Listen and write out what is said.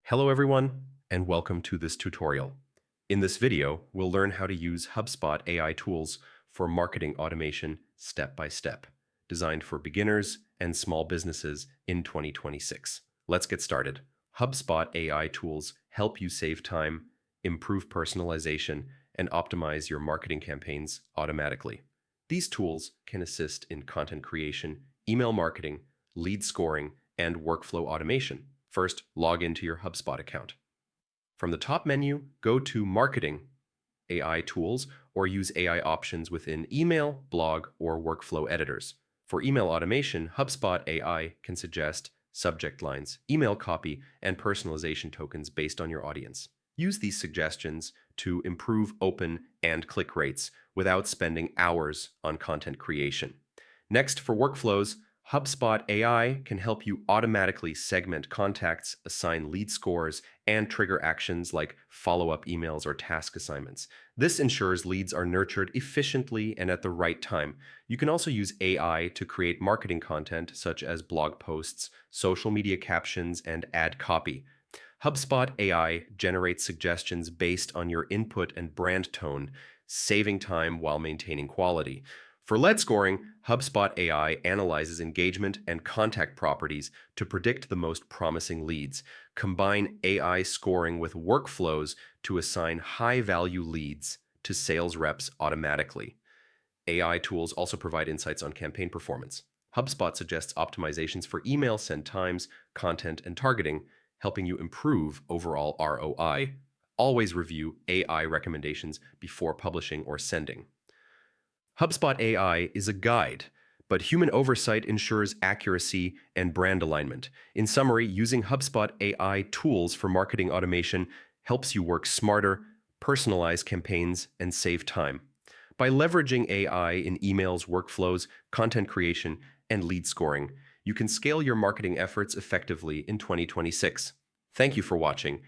Hello everyone, and welcome to this tutorial. In this video, we'll learn how to use HubSpot AI tools for marketing automation step by step, designed for beginners and small businesses in 2026. Let's get started. HubSpot AI tools help you save time, improve personalization, and optimize your marketing campaigns automatically. These tools can assist in content creation, email marketing, lead scoring, and workflow automation. First, log into your HubSpot account. From the top menu, go to Marketing, AI Tools, or use AI options within email, blog, or workflow editors. For email automation, HubSpot AI can suggest subject lines, email copy, and personalization tokens based on your audience. Use these suggestions to improve open and click rates without spending hours on content creation. Next, for workflows, HubSpot AI can help you automatically segment contacts, assign lead scores, and trigger actions like follow-up emails or task assignments. This ensures leads are nurtured efficiently and at the right time. You can also use AI to create marketing content such as blog posts, social media captions, and ad copy. HubSpot AI generates suggestions based on your input and brand tone, saving time while maintaining quality. For lead scoring, HubSpot AI analyzes engagement and contact properties to predict the most promising leads. Combine AI scoring with workflows to assign high-value leads to sales reps automatically. AI tools also provide insights on campaign performance. HubSpot suggests optimizations for email send times, content, and targeting, helping you improve overall ROI. Always review AI recommendations before publishing or sending. HubSpot AI is a guide, but human oversight ensures accuracy and brand alignment. In summary, using HubSpot AI tools for marketing automation helps you work smarter, personalize campaigns, and save time. By leveraging AI in emails, workflows, content creation, and lead scoring, you can scale your marketing efforts effectively in 2026. Thank you for watching,